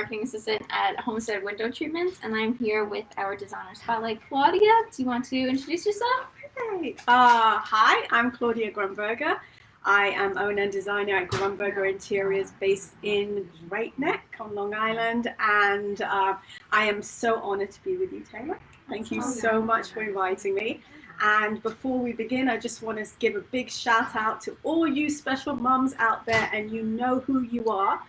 marketing assistant at Homestead Window Treatments, and I'm here with our designer spotlight, Claudia. Do you want to introduce yourself? Hey. Hi, I'm Claudia Grunberger. I am owner and designer at Grunberger Interiors based in Great Neck on Long Island, and I am so honored to be with you, Taylor. Thank you so much for inviting me. And before we begin, I just want to give a big shout out to all you special mums out there, and you know who you are.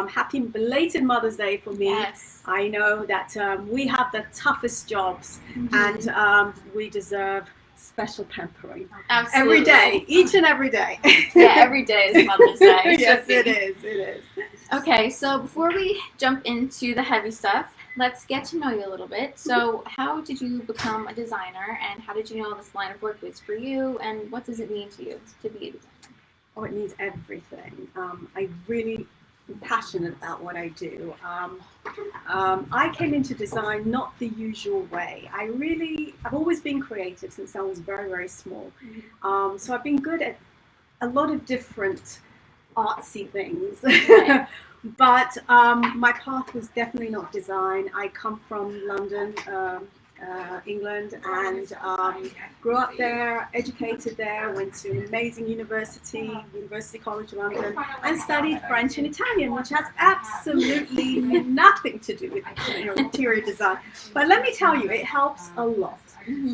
Happy belated Mother's Day for me. Yes. I know that we have the toughest jobs, and we deserve special pampering. Absolutely. Every day, each and every day. Yeah, every day is Mother's Day. Yes, it is. It is. Okay, so before we jump into the heavy stuff, let's get to know you a little bit. So how did you become a designer, and how did you know this line of work was for you, and what does it mean to you to be a designer? Oh, it means everything. I really am passionate about what I do. I came into design not the usual way. I've always been creative since I was very, very small. So I've been good at a lot of different artsy things. Right. But my path was definitely not design. I come from London, England, and grew up there, educated there, went to an amazing University College London, and studied French and Italian, which has absolutely nothing to do with interior design. But let me tell you, it helps a lot,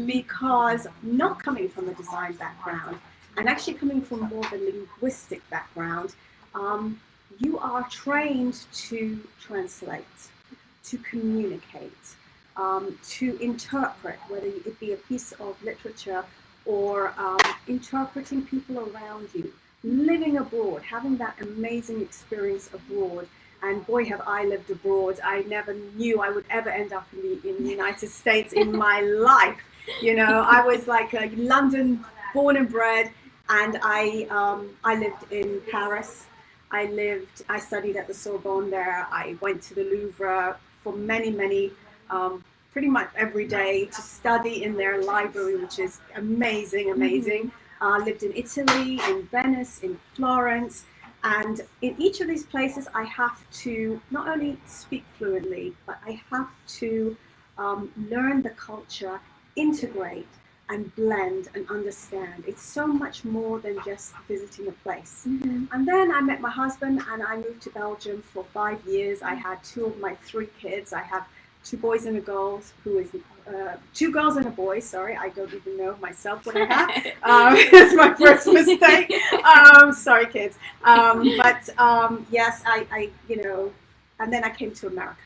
because not coming from a design background and actually coming from more of a linguistic background, you are trained to translate, to communicate, to interpret, whether it be a piece of literature or interpreting people around you, living abroad, having that amazing experience abroad. And boy, have I lived abroad. I never knew I would ever end up in the United States in my life. You know, I was like a London born and bred, and I lived in Paris. I studied at the Sorbonne there. I went to the Louvre for many, pretty much every day to study in their library, which is amazing. Lived in Italy, in Venice, in Florence. And in each of these places, I have to not only speak fluently, but I have to learn the culture, integrate, and blend and understand. It's so much more than just visiting a place. And then I met my husband, and I moved to Belgium for 5 years. I had 2 of my 3 kids. I have 2 boys and a girl, 2 girls and a boy. Sorry, I don't even know myself what I have. It's my first mistake. Sorry, kids. Yes, I and then I came to America.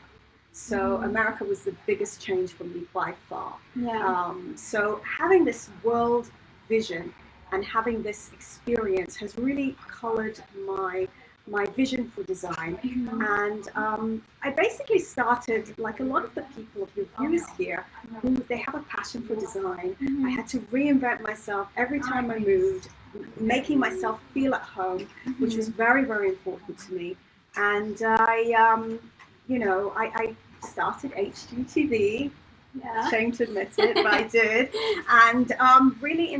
So America was the biggest change for me by far. Yeah. So having this world vision and having this experience has really colored my vision for design. And I basically started, like a lot of the people of your viewers here, who they have a passion for design. I had to reinvent myself every time I moved, making myself feel at home, which was very, very important to me. And I started HGTV. Yeah. Shame to admit it, but I did. And really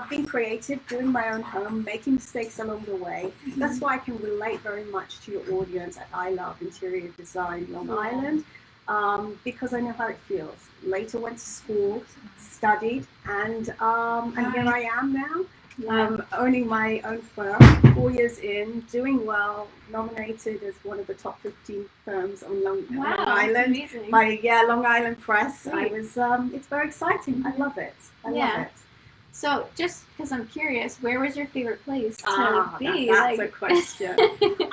being creative, doing my own home, making mistakes along the way. That's why I can relate very much to your audience at I Love Interior Design Long Island, because I know how it feels. Later went to school, studied, and here I am now. Owning my own firm, 4 years in, doing well, nominated as one of the top 15 firms on Long Island. Amazing. Long Island Press. Great. It's very exciting. I love it. I love it. So, just because I'm curious, where was your favorite place to be? That's a question.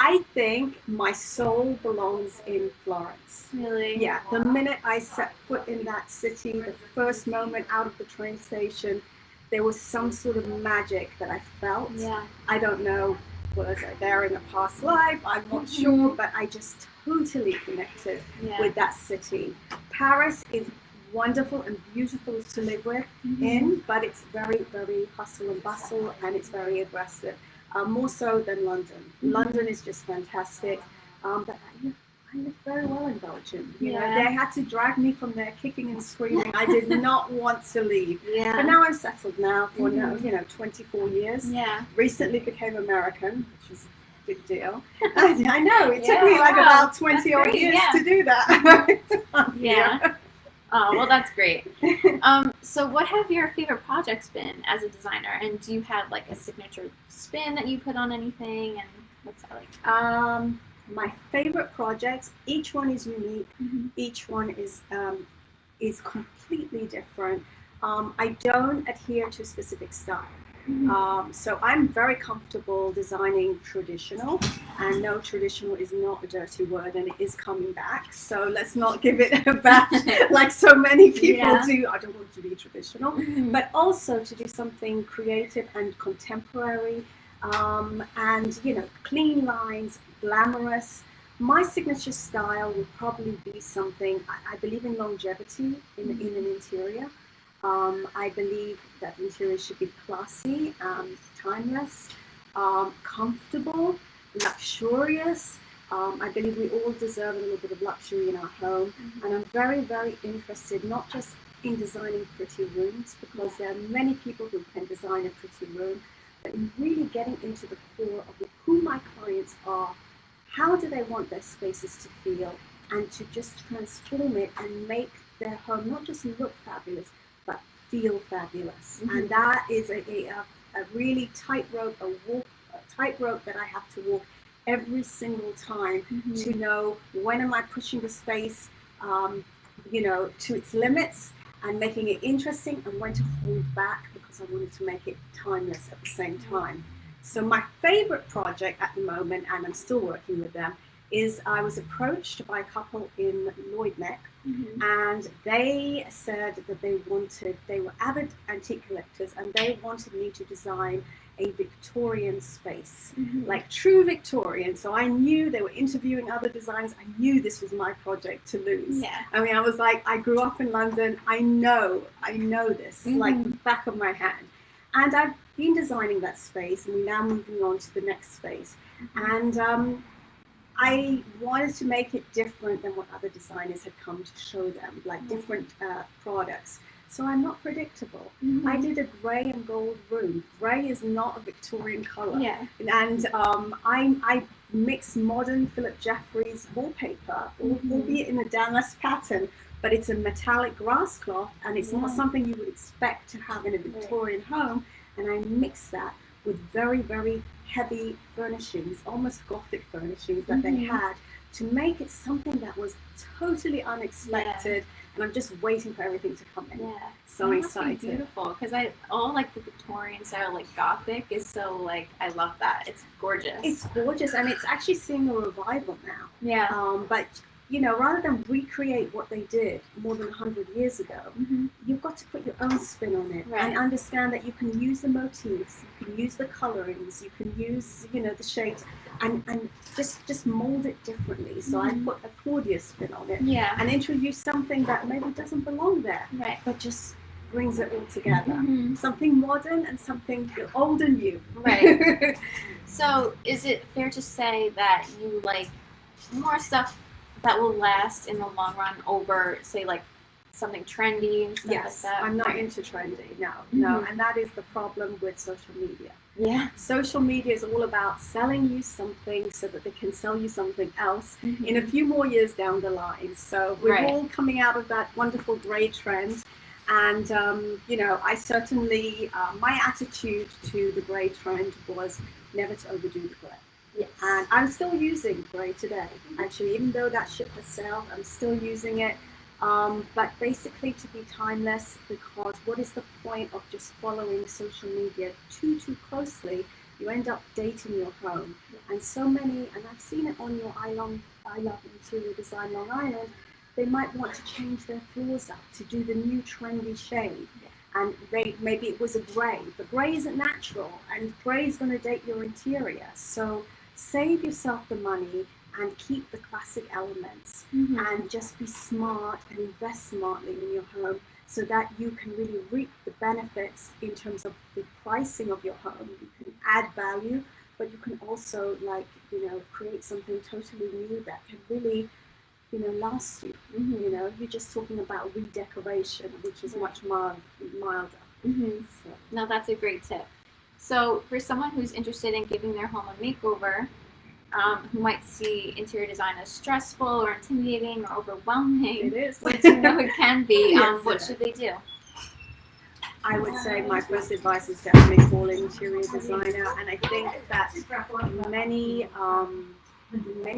I think my soul belongs in Florence. Really? Yeah. The minute I set foot in that city, the first moment out of the train station, there was some sort of magic that I felt. Yeah. I don't know, was I there in a past life? I'm not sure, but I just totally connected with that city. Paris is wonderful and beautiful to live in, but it's very, very hustle and bustle, and it's very aggressive, more so than London. London is just fantastic, but I lived very well in Belgium. You know, they had to drag me from there kicking and screaming. I did not want to leave. Yeah. But now I'm settled now for 24 years. Yeah. Recently became American, which is big deal. I know, it took me Yeah, like wow. about 20 odd That's great, years yeah. to do that. Yeah. Oh, well, that's great. So what have your favorite projects been as a designer? And do you have like a signature spin that you put on anything? And what's that like? My favorite projects, each one is unique. Mm-hmm. Each one is completely different. I don't adhere to a specific style. So I'm very comfortable designing traditional, and no, traditional is not a dirty word, and it is coming back. So let's not give it a bad, like so many people do. I don't want to be traditional, but also to do something creative and contemporary, and clean lines, glamorous. My signature style would probably be something. I believe in longevity in an interior. I believe that interior should be classy, timeless, comfortable, luxurious. I believe we all deserve a little bit of luxury in our home. And I'm very, very interested not just in designing pretty rooms, because there are many people who can design a pretty room, but in really getting into the core of who my clients are, how do they want their spaces to feel, and to just transform it and make their home not just look fabulous, but feel fabulous. And that is a really tightrope, a tightrope that I have to walk every single time to know when am I pushing the space, to its limits and making it interesting, and when to hold back because I wanted to make it timeless at the same time. So my favorite project at the moment, and I'm still working with them, is I was approached by a couple in Lloyd Neck, and they said that they were avid antique collectors, and they wanted me to design a Victorian space, like true Victorian. So I knew they were interviewing other designers. I knew this was my project to lose. Yeah. I mean, I was like, I grew up in London. I know this like the back of my hand. And I've been designing that space, and we're now moving on to the next space. And I wanted to make it different than what other designers had come to show them, like different products. So I'm not predictable. I did a grey and gold room. Grey is not a Victorian colour. Yeah. And I mixed modern Philip Jeffries wallpaper, albeit in a damask pattern, but it's a metallic grass cloth, and it's not something you would expect to have in a Victorian home. And I mixed that with very, very heavy furnishings, almost Gothic furnishings that they had, to make it something that was totally unexpected. And I'm just waiting for everything to come in. Yeah. So excited. Beautiful, because I all like the Victorian style, like Gothic is so like I love that. It's gorgeous. It's gorgeous, and it's actually seeing a revival now. Yeah. But rather than recreate what they did more than 100 years ago, you've got to put your own spin on it, and understand that you can use the motifs, you can use the colorings, you can use the shades, and just mold it differently. So I put a Claudia spin on it, and introduce something that maybe doesn't belong there, but just brings it all together. Something modern and something old and new. Right. So is it fair to say that you like more stuff that will last in the long run over, say, like something trendy and stuff like that? I'm not into trendy, no. And that is the problem with social media. Yeah. Social media is all about selling you something so that they can sell you something else in a few more years down the line. So we're all coming out of that wonderful grey trend. And, I certainly, my attitude to the grey trend was never to overdo the grey. Yes. And I'm still using grey today. Actually, even though that ship has sailed, I'm still using it. But basically to be timeless, because what is the point of just following social media too closely? You end up dating your home. And so many, and I've seen it on your I Love Interior Design Long Island, they might want to change their floors up to do the new trendy shade. And maybe it was a grey, but grey isn't natural, and grey is going to date your interior. So save yourself the money and keep the classic elements, and just be smart and invest smartly in your home, so that you can really reap the benefits in terms of the pricing of your home. You can add value, but you can also create something totally new that can really last you. You're just talking about redecoration, which is much milder. No, that's a great tip. So for someone who's interested in giving their home a makeover, who might see interior design as stressful or intimidating or overwhelming, It is. which you know it can be, Yes, what should they do? I would say my first advice is definitely call an interior designer, and I think that many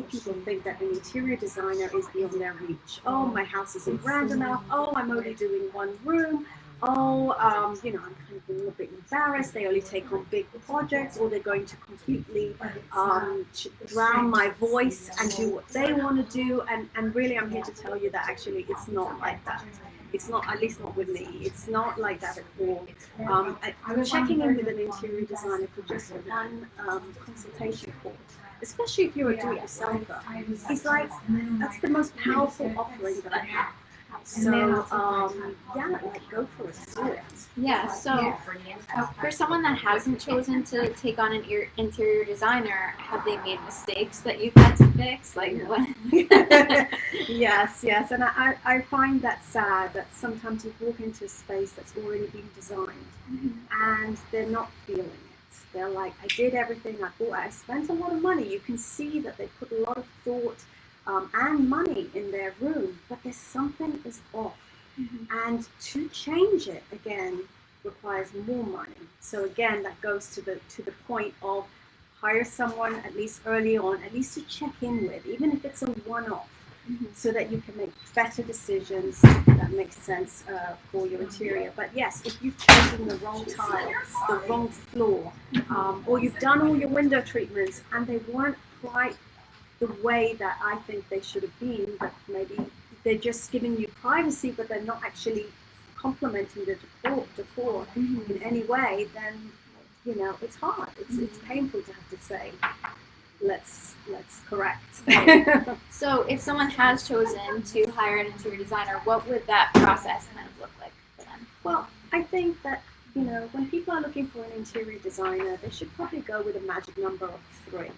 people think that an interior designer is beyond their reach. Oh, my house isn't grand enough. Oh, I'm only doing one room. Oh, I'm kind of a little bit embarrassed. They only take on big projects, or they're going to completely drown my voice and do what they want to do. And really, I'm here to tell you that actually it's not like that. It's not, at least not with me. It's not like that at all. Checking in with an interior designer for just one consultation call, especially if you're a do-it-yourselfer, it's like that's the most powerful offering that I have. So go for it. Yeah, so for someone that hasn't chosen to take on an interior designer, have they made mistakes that you've had to fix? Like what? Yes, and I find that sad that sometimes you walk into a space that's already been designed and they're not feeling it. They're like, I did everything, I spent a lot of money. You can see that they put a lot of thought and money in their room, but there's something is off. And to change it again requires more money. So again, that goes to the point of hire someone at least early on, at least to check in with, even if it's a one-off, so that you can make better decisions that make sense for your interior. But yes, if you've chosen the wrong tiles, the wrong floor, or you've done all your window treatments and they weren't quite the way that I think they should have been, but maybe they're just giving you privacy, but they're not actually complementing the decor in any way, then it's hard. It's painful to have to say, let's correct. So if someone has chosen to hire an interior designer, what would that process kind of look like for them? Well, I think that when people are looking for an interior designer, they should probably go with a magic number of 3.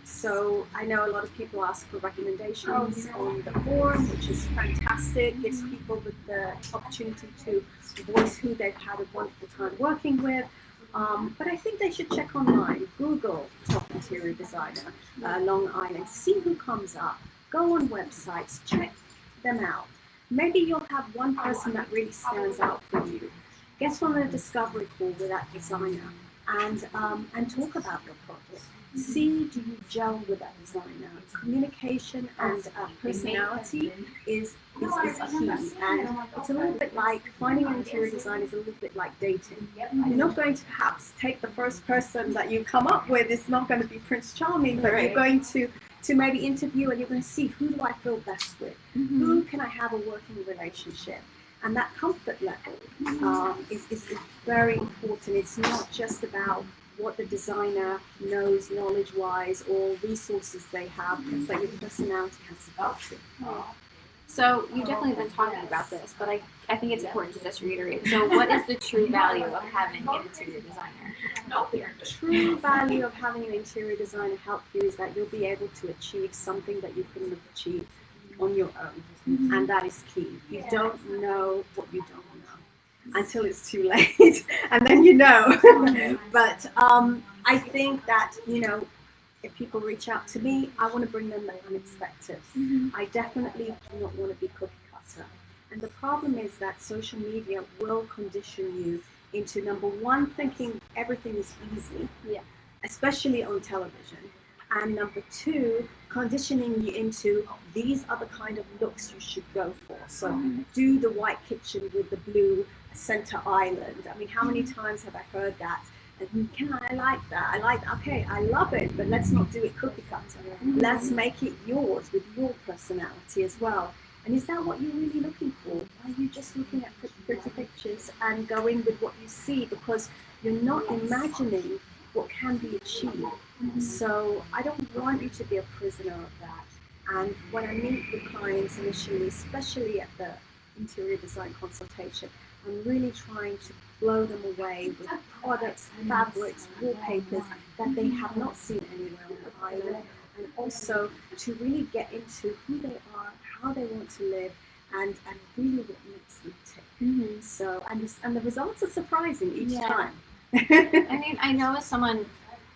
So I know a lot of people ask for recommendations on the forum, which is fantastic. Gives people the opportunity to voice who they've had a wonderful time working with. But I think they should check online, Google top interior designer, Long Island, see who comes up, go on websites, check them out. Maybe you'll have one person that really stands out for you. Get on a discovery call with that designer and talk about your project. See, do you gel with that designer? Communication and personality is key. And it's a little bit like finding an interior designer is a little bit like dating. You're not going to perhaps take the first person that you come up with. It's not going to be Prince Charming, but you're going to maybe interview and you're going to see, who do I feel best with? Who can I have a working relationship? And that comfort level is very important. It's not just about what the designer knows knowledge-wise or resources they have, but your personality has to go too. So you've definitely been talking about this, but I think it's important to just reiterate. So what is the true value of having an interior designer help you? The true value of having an interior designer help you is that you'll be able to achieve something that you couldn't have achieved on your own, and that is key. You don't know what you don't know until it's too late, and then you know. But I think that if people reach out to me, I want to bring them the unexpected. I definitely do not want to be cookie cutter. And the problem is that social media will condition you into, number one, thinking everything is easy, especially on television. And number two, conditioning you into these are the kind of looks you should go for. So do the white kitchen with the blue center island. I mean, how many times have I heard that? And I like that. Okay, I love it, but let's not do it cookie cutter. Let's make it yours with your personality as well. And is that what you're really looking for? Are you just looking at pretty pictures and going with what you see because you're not imagining what can be achieved? So I don't want you to be a prisoner of that. And when I meet with clients initially, especially at the interior design consultation, I'm really trying to blow them away with products, fabrics, wallpapers that they have not seen anywhere on the island, and also to really get into who they are, how they want to live, and really what makes them tick. So, and the results are surprising each time. I mean, I know as someone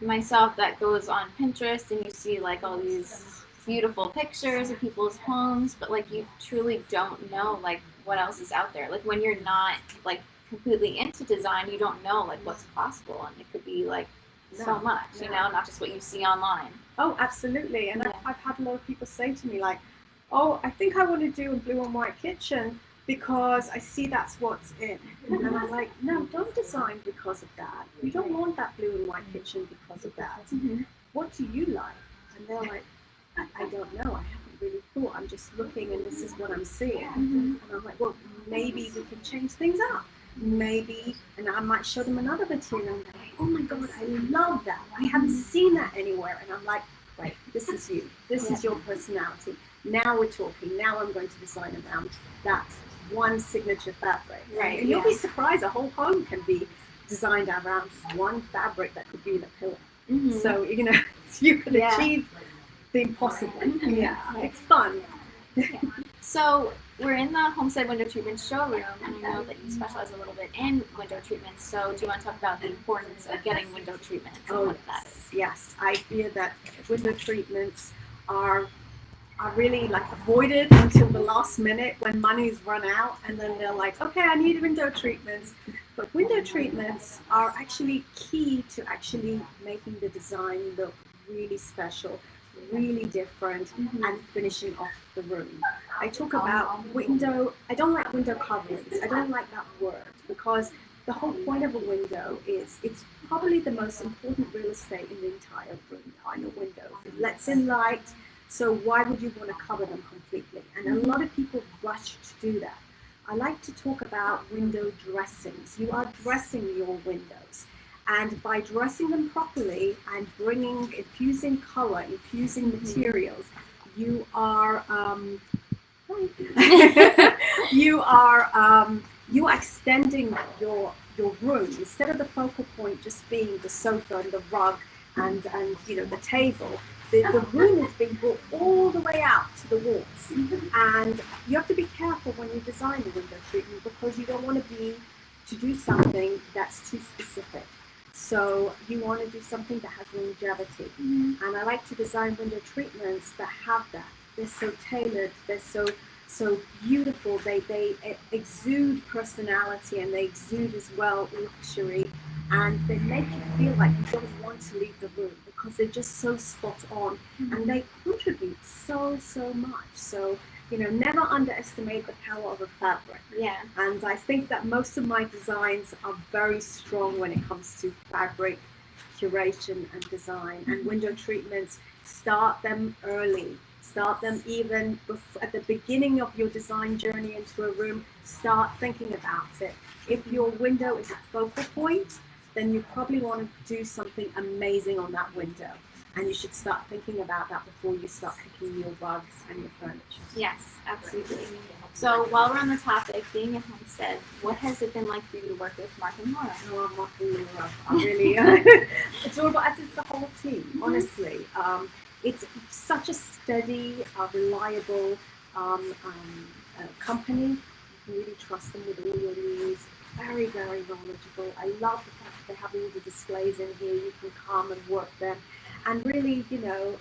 myself that goes on Pinterest and you see like all these beautiful pictures of people's homes, but like you truly don't know like what else is out there. Like when you're not like completely into design, you don't know like what's possible, and it could be like so much, you know, not just what you see online. Oh, absolutely. And I've had a lot of people say to me like, oh, I think I want to do a blue and white kitchen because I see that's what's in. And I'm like, no, don't design because of that. You don't want that blue and white kitchen because of that. What do you like? And they're like, I don't know. I haven't really thought. I'm just looking and this is what I'm seeing. And I'm like, well, maybe we can change things up. Maybe, and I might show them another material and they're like, oh my God, I love that. I haven't seen that anywhere. And I'm like, right, this is you. This is your personality. Now we're talking. Now I'm going to design around that one signature fabric. Right. And you'll be surprised, a whole home can be designed around one fabric that could be in a pillar. So, you know, you can achieve the impossible. Yeah, it's fun. So we're in the Homestead Window Treatment showroom, and I know that you specialize a little bit in window treatments. So do you want to talk about the importance of getting window treatments and what that is? Yes, I feel that window treatments are really like avoided until the last minute when money's run out, and then they're like, okay, I need window treatments. But window treatments are actually key to actually making the design look really special, really different, and finishing off the room. I talk about window, I don't like window coverings. I don't like that word because the whole point of a window is it's probably the most important real estate in the entire room behind a window. It lets in light, so why would you want to cover them completely? And a lot of people rush to do that. I like to talk about window dressings. You are dressing your windows. And by dressing them properly and infusing color, infusing materials, you are you are extending your room. Instead of the focal point just being the sofa and the rug and you know the table, the room is being brought all the way out to the walls. And you have to be careful when you design the window treatment because you don't want to do something that's too specific. So you want to do something that has longevity. And I like to design window treatments that have that. They're so tailored, they're so beautiful, they exude personality and they exude as well luxury, and they make you feel like you don't want to leave the room because they're just so spot on and they contribute so much. So, you know, never underestimate the power of a fabric. Yeah. And I think that most of my designs are very strong when it comes to fabric curation and design. And window treatments, start them early. Start them even at the beginning of your design journey into a room. Start thinking about it. If your window is a focal point, then you probably want to do something amazing on that window. And you should start thinking about that before you start picking your rugs and your furniture. Yes, absolutely. So while we're on the topic, being at Homestead, what has it been like for you to work with Mark and Laura? Oh, Mark and Laura are really adorable, as is the whole team, honestly. It's such a steady, reliable company. You can really trust them with all your needs. Very, very knowledgeable. I love the fact that they have all the displays in here. You can come and work them. And really, you know,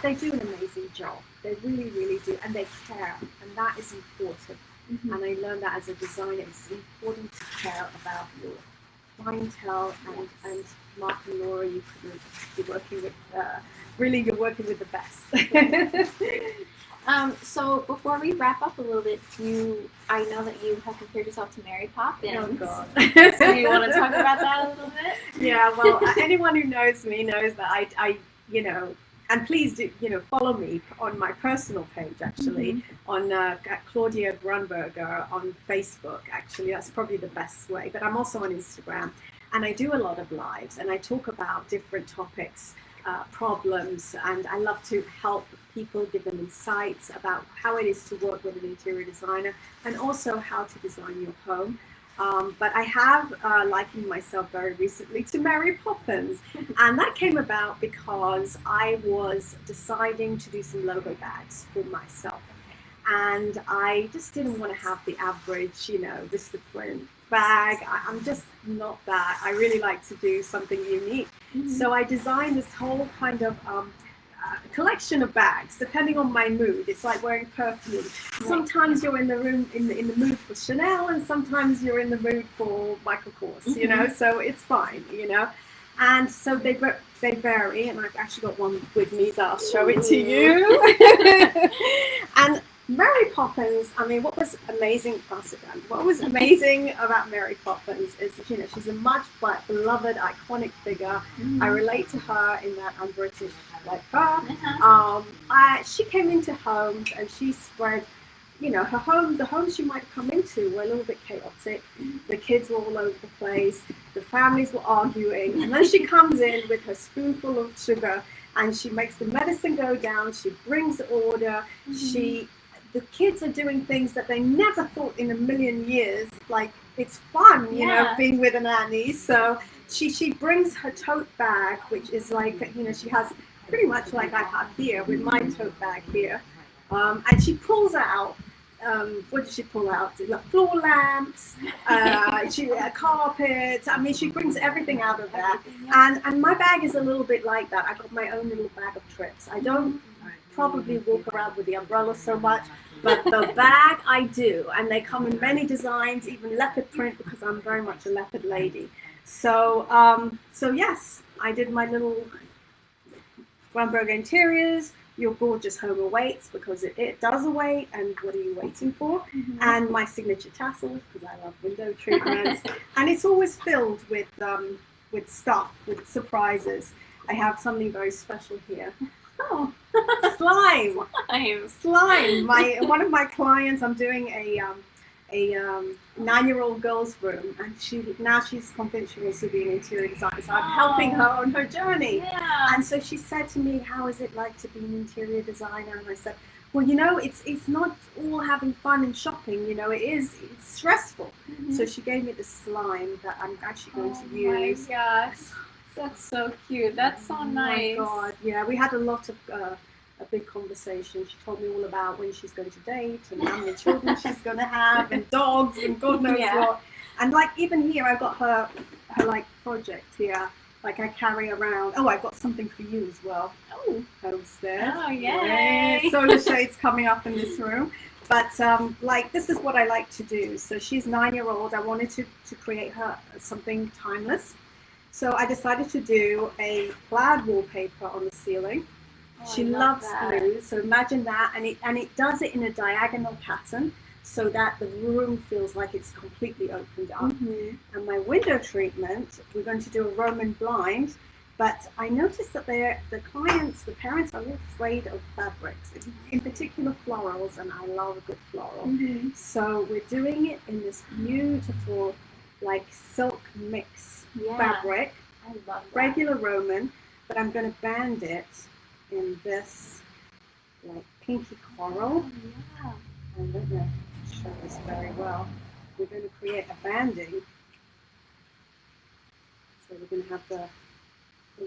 they do an amazing job. They really, really do. And they care. And that is important. And I learned that as a designer, it's important to care about your clientele. And Mark and Laura, you're working with, really, you're working with the best. So before we wrap up a little bit, I know that you have compared yourself to Mary Poppins. Oh, God. So do you want to talk about that a little bit? Yeah, well, anyone who knows me knows that I you know, and please do, you know, follow me on my personal page, actually, on Claudia Grunberger on Facebook, actually. That's probably the best way. But I'm also on Instagram. And I do a lot of lives, and I talk about different topics, problems, and I love to help people, give them insights about how it is to work with an interior designer, and also how to design your home. But I have likened myself very recently to Mary Poppins, and that came about because I was deciding to do some logo bags for myself, and I just didn't want to have the average, you know, Vista print bag. I'm just not that. I really like to do something unique. So I designed this whole kind of collection of bags, depending on my mood. It's like wearing perfume. Sometimes you're in the room in the mood for Chanel, and sometimes you're in the mood for Michael Kors. You know, so it's fine. You know, and so they vary. And I've actually got one with me, so I'll show it to you. And Mary Poppins, I mean, what was amazing about Mary Poppins is, you know, she's a much beloved, iconic figure. I relate to her in that I'm British like her. She came into homes and she spread, you know, her home, the homes she might come into were a little bit chaotic. The kids were all over the place. The families were arguing. And then she comes in with her spoonful of sugar and she makes the medicine go down. She brings order. The kids are doing things that they never thought in a million years. Like, it's fun, you know, being with a nanny. So she brings her tote bag, which is like, you know, she has pretty much like I have here with my tote bag here. And she pulls out, what does she pull out? Like floor lamps, carpets. I mean, she brings everything out of there. And my bag is a little bit like that. I got my own little bag of tricks. I don't probably walk around with the umbrella so much, but the bag I do, and they come in many designs, even leopard print, because I'm very much a leopard lady. So yes, I did my little Grunberger Interiors. Your gorgeous home awaits, because it does await, and what are you waiting for? And my signature tassel, because I love window treatments, and it's always filled with stuff, with surprises. I have something very special here. Oh, slime. One of my clients, I'm doing a 9-year-old girl's room, and she's convinced she wants to be an interior designer. So I'm helping her on her journey. And so she said to me, "How is it like to be an interior designer?" And I said, "Well, you know, it's not all having fun and shopping. You know, it's stressful." So she gave me the slime that I'm actually going to use. Oh my gosh. That's so cute. That's so nice. Oh my God, yeah. We had a lot of a big conversation. She told me all about when she's going to date and how many children she's going to have and dogs and God knows what. And like even here, I've got her like project here. Like I carry around. Oh, I've got something for you as well. Oh, there. Oh, yay! Solar shades coming up in this room. But like this is what I like to do. So she's 9-year-old. I wanted to create her something timeless. So I decided to do a plaid wallpaper on the ceiling. She loves blue, so imagine that, and it does it in a diagonal pattern, so that the room feels like it's completely opened up. And my window treatment, we're going to do a Roman blind, but I noticed that the parents are a little afraid of fabrics, in particular florals, and I love a good floral. So we're doing it in this beautiful, like silk mix fabric, I love that. regular Roman, but I'm going to band it in this like pinky coral. I'm going to show this very well. We're going to create a banding. So we're going to have the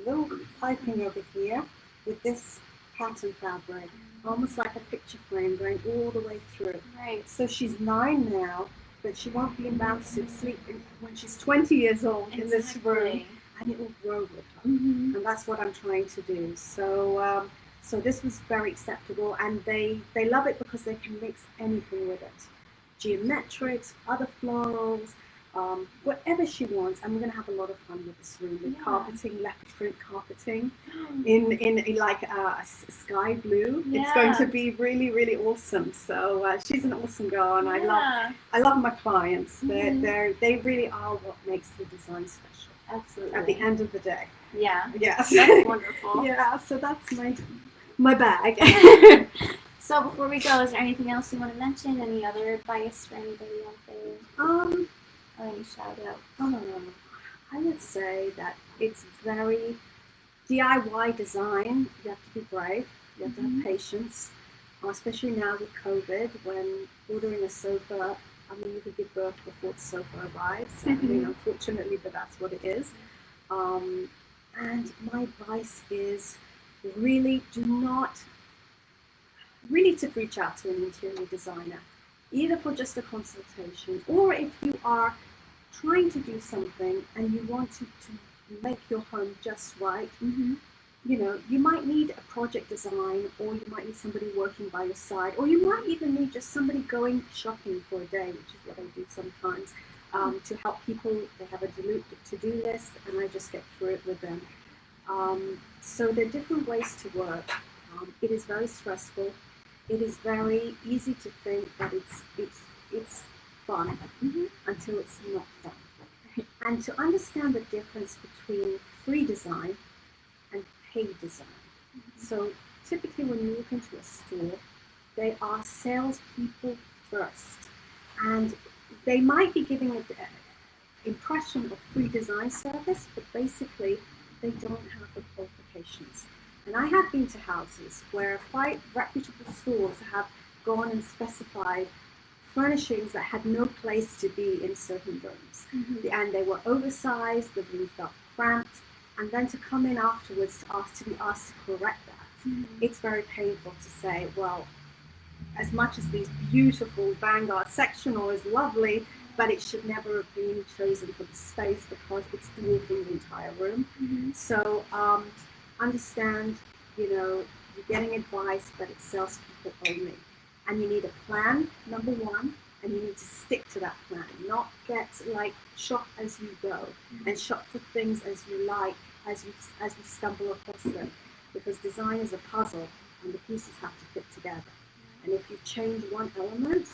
little piping over here with this pattern fabric, almost like a picture frame going all the way through. Right. So she's 9 now, but she won't be allowed to sleep when she's 20 years old in this room, and it will grow with her. And that's what I'm trying to do. So so this was very acceptable, and they love it because they can mix anything with it. Geometrics, other florals, whatever she wants. And we're going to have a lot of fun with this room, with carpeting, leopard print carpeting in like a sky blue. It's going to be really, really awesome. So she's an awesome girl, and I love my clients. They really are what makes the design special. Absolutely. At the end of the day. Yeah. Yes. That's wonderful. Yeah. So that's my bag. So before we go, is there anything else you want to mention? Any other advice for anybody out there? Or any shout out? I would say that it's very DIY design. You have to be brave. You have to have patience, especially now with COVID, when ordering a sofa. I mean, you could give birth before the sofa arrives. I mean, unfortunately, but that's what it is. And my advice is really to reach out to an interior designer, either for just a consultation, or if you are trying to do something and you want to make your home just right, you know, you might need a project design, or you might need somebody working by your side, or you might even need just somebody going shopping for a day, which is what I do sometimes, to help people. They have a to-do list, and I just get through it with them. So there are different ways to work. It is very stressful. It is very easy to think that it's fun until it's not fun. And to understand the difference between free design and paid design. So typically when you look into a store, they are salespeople first. And they might be giving an impression of free design service, but basically they don't have the qualifications. And I have been to houses where quite reputable stores have gone and specified furnishings that had no place to be in certain rooms. And they were oversized, the room felt cramped, and then to come in afterwards to be asked to correct that. It's very painful to say, well, as much as these beautiful Vanguard sectional is lovely, but it should never have been chosen for the space because it's dwarfing the entire room. So understand, you know, you're getting advice, but it's salespeople only. And you need a plan, number one, and you need to stick to that plan. Not get like shop as you go and shop for things as you like, as you stumble across them. Because design is a puzzle and the pieces have to fit together. And if you change one element,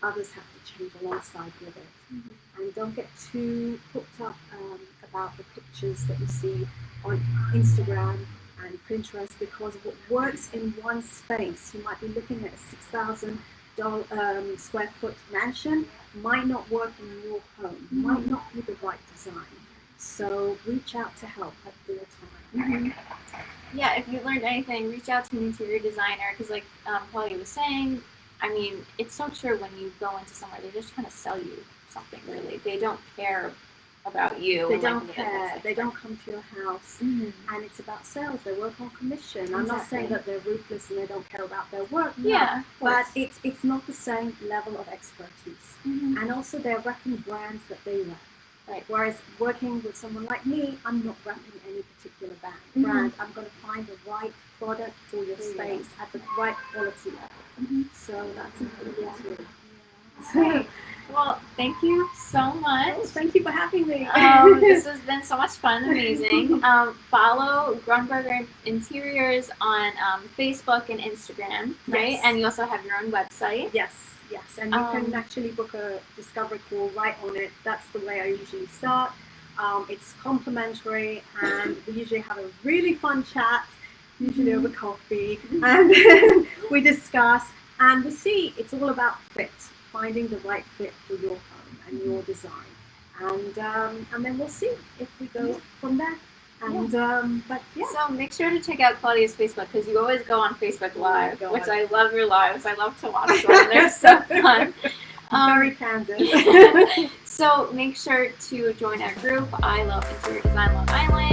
others have to change alongside with it. And don't get too hooked up about the pictures that you see on Instagram and Pinterest, because what works in one space, you might be looking at a 6,000 square foot mansion, might not work in your home, might not be the right design. So reach out to help at your time. Yeah, if you learned anything, reach out to an interior designer, because like Claudia was saying, I mean, it's so true. When you go into somewhere, they're just trying to sell you something, really. They don't care about you. They don't care. They don't come to your house. And it's about sales. They work on commission. I'm not saying that they're ruthless and they don't care about their work. Yeah, but it's not the same level of expertise. And also they're repping brands that they rep. Right. Whereas working with someone like me, I'm not repping any particular brand. I'm going to find the right product for your space at the right quality level. So that's important too. So, well, thank you so much. Oh, thank you for having me. This has been so much fun, amazing. Follow Grunberger Interiors on Facebook and Instagram, right? And you also have your own website. Yes, and you can actually book a discovery call right on it. That's the way I usually start. It's complimentary, and we usually have a really fun chat, usually over coffee, and then we discuss, and we see it's all about fit. Finding the right fit for your home and your design, and then we'll see if we go from there. And So make sure to check out Claudia's Facebook, because you always go on Facebook Live, which I love your lives. I love to watch them. They're so fun. Very candid. So make sure to join our group, I Love Interior Design Long Island.